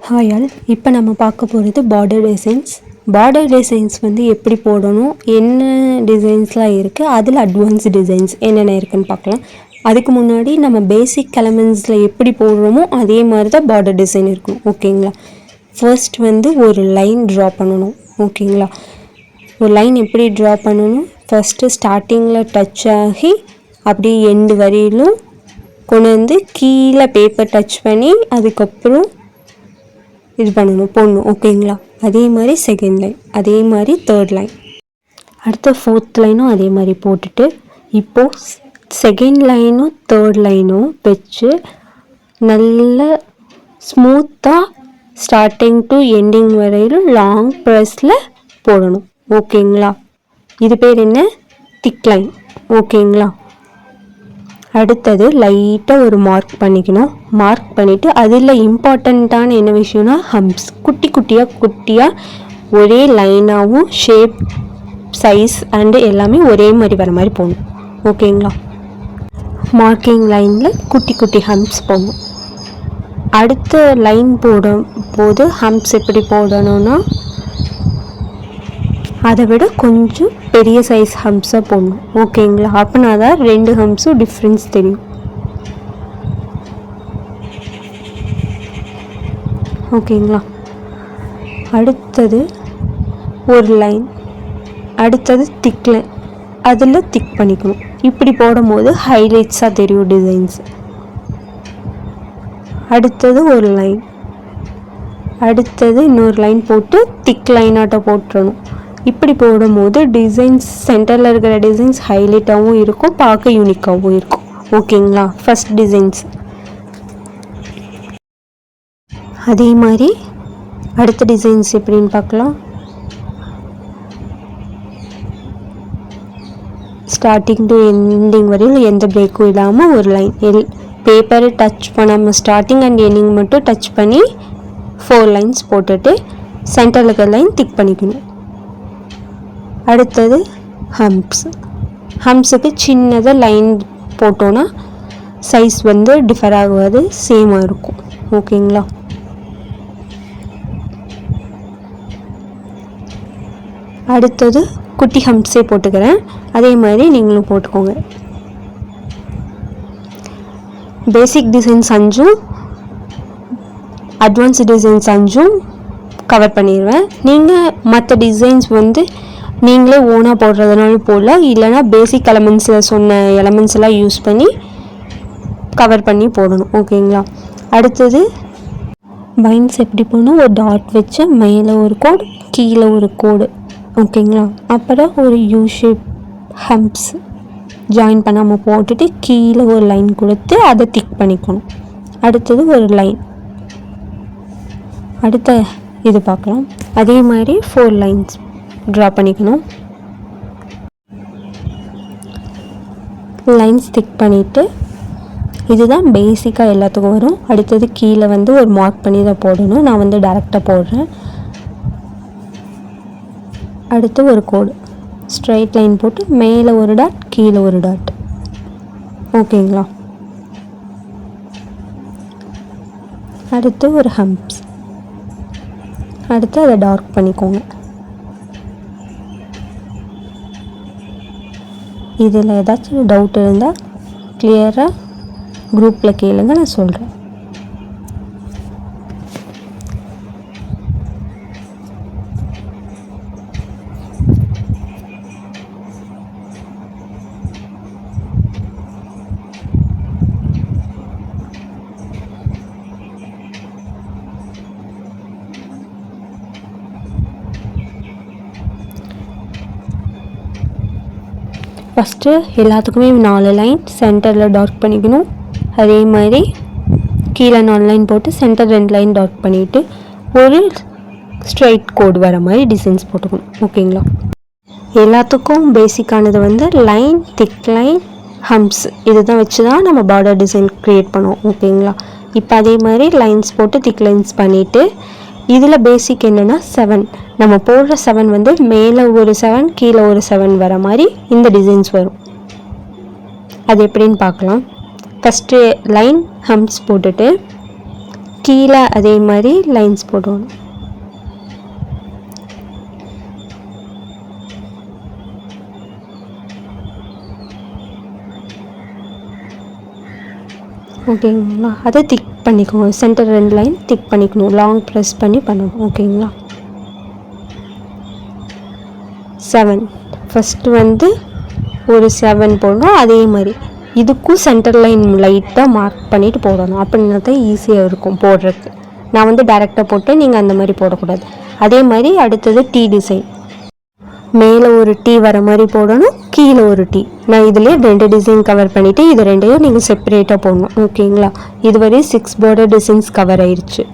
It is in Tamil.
ஹாய் ஆல், இப்போ நம்ம பார்க்க போகிறது பார்டர் டிசைன்ஸ். பார்டர் டிசைன்ஸ் வந்து எப்படி போடணும், என்ன டிசைன்ஸ்லாம் இருக்குது, அதில் அட்வான்ஸ் டிசைன்ஸ் என்னென்ன இருக்குதுன்னு பார்க்கலாம். அதுக்கு முன்னாடி நம்ம பேசிக் எலமெண்ட்ஸில் எப்படி போடுறோமோ அதே மாதிரி தான் பார்டர் டிசைன் இருக்கும். ஓகேங்களா? ஃபர்ஸ்ட் வந்து ஒரு லைன் ட்ரா பண்ணணும். ஓகேங்களா? ஒரு லைன் எப்படி ட்ரா பண்ணணும், ஃபஸ்ட்டு ஸ்டார்டிங்கில் டச் ஆகி அப்படியே எண்டு வரையிலும் கொண்டு வந்து கீழே பேப்பர் டச் பண்ணி அதுக்கப்புறம் இது பண்ணணும், போடணும். ஓகேங்களா? அதே மாதிரி செகண்ட் லைன், அதே மாதிரி தேர்ட் லைன், அடுத்த ஃபோர்த் லைனும் அதே மாதிரி போட்டுட்டு இப்போது செகண்ட் லைனும் தேர்ட் லைனும் வச்சு நல்ல ஸ்மூத்தாக ஸ்டார்டிங் டு எண்டிங் வரையிலும் லாங் ப்ரெஸ்ஸில் போடணும். ஓகேங்களா? இது பேர் என்ன? திக் லைன். ஓகேங்களா? அடுத்தது லைட்டாக ஒரு மார்க் பண்ணிக்கணும். மார்க் பண்ணிவிட்டு அதில் இம்பார்ட்டண்ட்டான என்ன விஷயம்னா ஹம்ப்ஸ், குட்டி குட்டியாக ஒரே லைனாகவும் ஷேப், சைஸ் அண்டு எல்லாமே ஒரே மாதிரி வர மாதிரி போடணும். ஓகேங்களா? மார்க்கிங் லைனில் குட்டி ஹம்ப்ஸ் போடணும். அடுத்த லைன் போடும் போது ஹம்ப்ஸ் எப்படி போடணும்னா அதை விட கொஞ்சம் பெரிய சைஸ் ஹம்ப்ஸாக போடணும். ஓகேங்களா? அப்படின்னா தான் ரெண்டு ஹம்ப்ஸும் டிஃப்ரென்ஸ் தெரியும். ஓகேங்களா? அடுத்தது ஒரு லைன், அடுத்தது திக் லைன், அதில் திக் பண்ணிக்கணும். இப்படி போடும் போது ஹைலைட்ஸாக தெரியும் டிசைன்ஸ். அடுத்தது ஒரு லைன், அடுத்தது இன்னொரு லைன் போட்டு திக் லைனாட்ட போட்டுறணும். இப்படி போடும்போது டிசைன்ஸ் சென்டரில் இருக்கிற டிசைன்ஸ் ஹைலைட்டாகவும் இருக்கும், பார்க்க யூனிக்காகவும் இருக்கும். ஓகேங்களா? ஃபஸ்ட் டிசைன்ஸ் அதே மாதிரி அடுத்த டிசைன்ஸ் எப்படின்னு பார்க்கலாம். ஸ்டார்டிங் டு எண்டிங் வரையும் எந்த பிரேக்கும் இல்லாமல் ஒரு லைன், பேப்பரை டச் பண்ணாமல் ஸ்டார்டிங் அண்ட் எண்டிங் மட்டும் டச் பண்ணி 4 லைன்ஸ் போட்டுட்டு சென்டரில் இருக்கிற லைன் திக் பண்ணிக்கணும். அடுத்தது ஹம்ப்ஸுக்கு சின்னதாக லைன் போட்டோன்னா சைஸ் வந்து டிஃபர் ஆகாது, சேமாக இருக்கும். ஓகேங்களா? அடுத்தது குட்டி ஹம்ப்ஸே போட்டுக்கிறேன், அதே மாதிரி நீங்களும் போட்டுக்கோங்க. பேசிக் டிசைன்ஸ் 5, அட்வான்ஸ் டிசைன்ஸ் 5 கவர் பண்ணிடுவேன். நீங்கள் மற்ற டிசைன்ஸ் வந்து நீங்களே ஓனாக போடுறதுனாலும் போடலாம், இல்லைனா பேசிக் எலமெண்ட்ஸில் சொன்ன எலமெண்ட்ஸ் எல்லாம் யூஸ் பண்ணி கவர் பண்ணி போடணும். ஓகேங்களா? அடுத்தது வைன்ஸ் எப்படி போடணும், ஒரு டாட் வச்சு மேலே ஒரு கோடு கீழே ஒரு கோடு. ஓகேங்களா? அப்புறம் ஒரு யூ ஷேப் ஹம்ப்ஸ் ஜாயின் பண்ணாமல் போட்டுட்டு கீழே ஒரு லைன் கொடுத்து அதை திக் பண்ணிக்கணும். அடுத்தது ஒரு லைன், அடுத்த இது பார்க்கலாம். அதே மாதிரி 4 லைன்ஸ் ட்ரா பண்ணிக்கணும். லைன்ஸ் திக் பண்ணிவிட்டு இதுதான் பேசிக்காக எல்லாத்துக்கும் வரும். அடுத்தது கீழே வந்து ஒரு மார்க் பண்ணி தான் போடணும், நான் வந்து டைரெக்டாக போடுறேன். அடுத்து ஒரு கோடு, ஸ்ட்ரைட் லைன் போட்டு மேலே ஒரு டாட் கீழே ஒரு டாட். ஓகேங்களா? அடுத்து ஒரு ஹம்ப்ஸ், அடுத்து அதை டார்க் பண்ணிக்கோங்க. இதில் ஏதாச்சும் டவுட் இருந்தால் கிளியராக குரூப்பில் கேளுங்க, நான் சொல்கிறேன். ஃபஸ்ட்டு எல்லாத்துக்குமே 4 லைன் சென்டரில் டார்க் பண்ணிக்கணும். அதே மாதிரி கீழே 4 லைன் போட்டு சென்டர் 2 லைன் டார்க் பண்ணிவிட்டு ஒரு ஸ்ட்ரைட் கோடு வர மாதிரி டிசைன்ஸ் போட்டுக்கணும். ஓகேங்களா? எல்லாத்துக்கும் பேசிக்கானது வந்து லைன், திக் லைன், ஹம்ப்ஸ், இது தான் வச்சு தான் நம்ம பார்டர் டிசைன் க்ரியேட் பண்ணுவோம். ஓகேங்களா? இப்போ அதே மாதிரி லைன்ஸ் போட்டு திக் லைன்ஸ் பண்ணிவிட்டு இதில் பேசிக் என்னென்னா 7, நம்ம போடுற 7 வந்து மேலே ஒரு 7 கீழே ஒரு 7 வர மாதிரி இந்த டிசைன்ஸ் வரும். அது எப்படின்னு பார்க்கலாம். ஃபஸ்ட்டு லைன் ஹம்ப்ஸ் போட்டுட்டு கீழே அதே மாதிரி லைன்ஸ் போடணும். ஓகேங்களா? அதை திக் பண்ணிக்கோங்க. சென்டர் 2 லைன் திக் பண்ணிக்கணும். லாங் ப்ரெஸ் பண்ணணும். ஓகேங்களா? 7 ஃபஸ்ட்டு வந்து ஒரு 7 போடணும். அதே மாதிரி இதுக்கும் சென்டர் லைன் லைட்டாக மார்க் பண்ணிவிட்டு போடணும். அப்படின்னா தான் ஈஸியாக இருக்கும் போடுறதுக்கு. நான் வந்து டைரெக்டாக போட்டு நீங்கள் அந்த மாதிரி போடக்கூடாது. அதே மாதிரி அடுத்தது டீ டிசைன். மேலே ஒரு டீ வர மாதிரி போடணும், கீழே ஒரு டீ. நான் இதுலேயே 2 டிசைன் கவர் பண்ணிவிட்டு இது 2யும் நீங்கள் செப்பரேட்டாக போடணும். ஓகேங்களா? இதுவரை 6 பார்டர் டிசைன்ஸ் கவர் ஆயிடுச்சு.